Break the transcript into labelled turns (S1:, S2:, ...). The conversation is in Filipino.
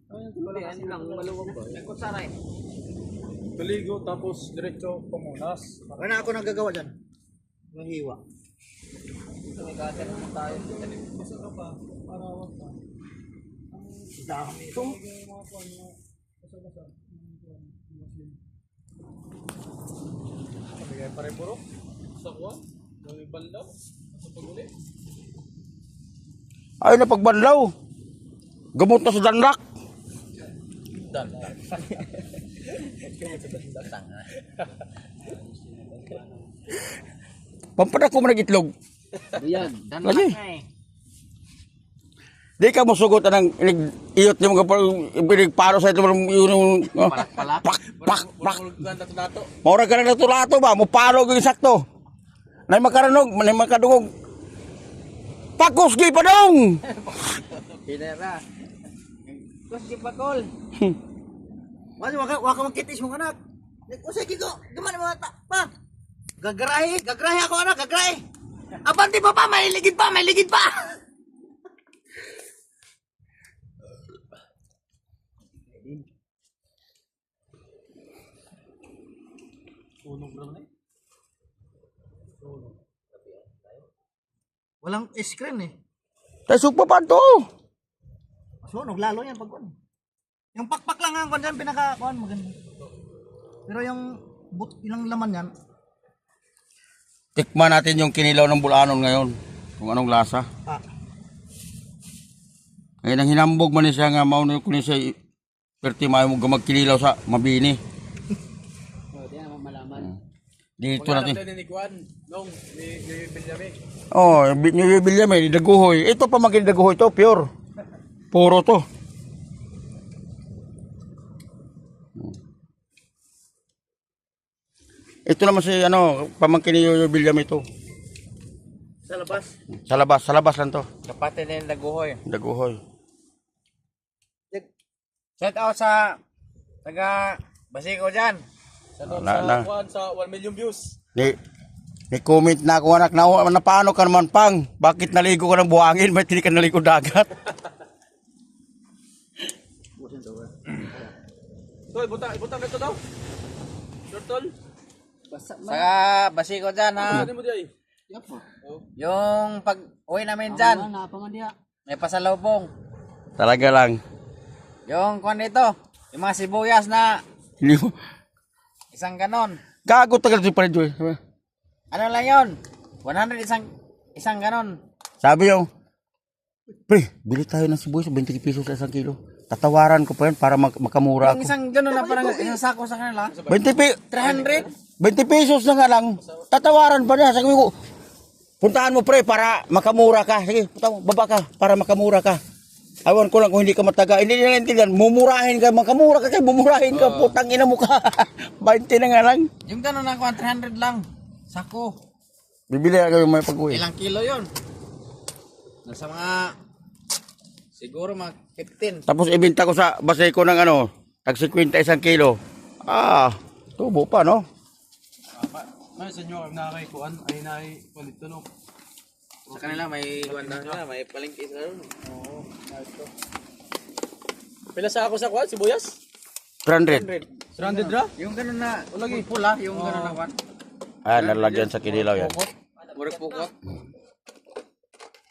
S1: Ano lang, maluwag ba? Nagkutsaray.
S2: Baligo tapos diretso pumunas.
S3: Kaya na ako nagagawa dyan. Yung hiwa.
S1: May cutter naman tayo.
S2: Basta ka pa, parawat ka.
S3: Dami ito.
S2: Bigay pa rin puro. Sa kuwan. May banlaw. Sa paguli.
S4: Ay, napagbanlaw. Gamot na sa danlak. Pampadak ko mo nag-itlog.
S1: Yan.
S4: Lagi. Di ka mo sugot ng iyot niyo mga pinigparo sa ito yung
S1: Palak-palak.
S4: pak.
S2: Ganda to dato.
S4: Maura ka na natulato ba? Mupalo yung sakto. Nay makaranog, nay makadungog. Pakos gi pa dong.
S1: Pinera. Kus di pakol.
S3: Wala waka magkitis mong anak. Usay kiko, gaman mo pa. Gagrahe ako anak, gagrahe. Abanti pa, may ligid pa.
S2: Sunog lang na eh.
S3: Walang screen eh.
S4: Tasok pa pa to.
S3: Sunog lalo yan pag kuwan. Yung pakpak lang ang kuwan dyan, pinaka-kuwan maganda. Pero yung ilang laman yan,
S4: Tikman natin yung kinilaw ng bulanon ngayon. Kung anong lasa. Ngayon ang hinambog man siya nga mauna ko ni siya perti mayo mo magkinilaw sa mabini.
S1: Di naman malaman.
S4: Dito natin.
S2: Ni Kwan, nung ni Benjamin.
S4: Oh, yung bibilya may daguhoy. Ito pa maging daguhoy to, pure. Puro to. Ito naman si pamangkin ni Yoyo Bilyam ito.
S1: Sa labas.
S4: Sa labas lang to.
S1: Kapatid na yung naguhoy.
S4: Daguhoy.
S1: Shout out sa taga Basico dyan.
S2: Sa doon
S4: Na.
S2: sa Kwan, sa 1 million views.
S4: Ni comment na ako anak na paano ka naman pang? Bakit naligo ka ng buhangin? Ba't hindi ka naligo dagat?
S2: Tol, buta ka to daw. Turtle.
S1: Sa Basico dyan ha.
S2: Ano mo diay?
S1: Yung pag uwi namin dyan. May pasalubong.
S4: Talaga lang.
S1: Yung kwan dito. Yung mga sibuyas na
S4: Hindi mo.
S1: isang ganon.
S4: Gago tagal si Parejo.
S1: Ano lang yun? 100 isang ganon.
S4: Sabi yung, pre, bili tayo ng sibuyas 20 pesos sa 1 kilo. Tatawaran ko pa yan para makamura
S1: Yung
S4: ako.
S1: isang ganon na parang isang sako sa kanila.
S4: 20
S1: 300.
S4: pesos na nga lang. Tatawaran pa niya. Sabi ko, puntahan mo pre para makamura ka. Sige, punta mo, baba ka para makamura ka. Awan ko lang kung hindi ka mataga. Hindi nila intindihan. Mumurahin ka, makamura ka. Bumurahin ka. Putang ina mo ka. 20 na nga lang.
S1: Yung ganon na kwan 300 lang. Sako.
S4: Bibili ka yung may pag-uwi.
S1: Ilang kilo yun? Nasa mga siguro mga 15.
S4: Tapos ibinta ko sa Basico ng tag 50 1 kilo. Tubo pa no?
S2: May senyor na kay Kwan ay nai palit to no.
S1: Sa kanila may wanda na, may palengke sa doon.
S2: Oo, ito. Pila sa ako sa Kwan, sibuyas?
S4: 300.
S2: 300 ra?
S1: Yung ganon na pula, yung ganon na kwan.
S4: Nalagyan sa kinilaw yan.
S1: Murag pukot.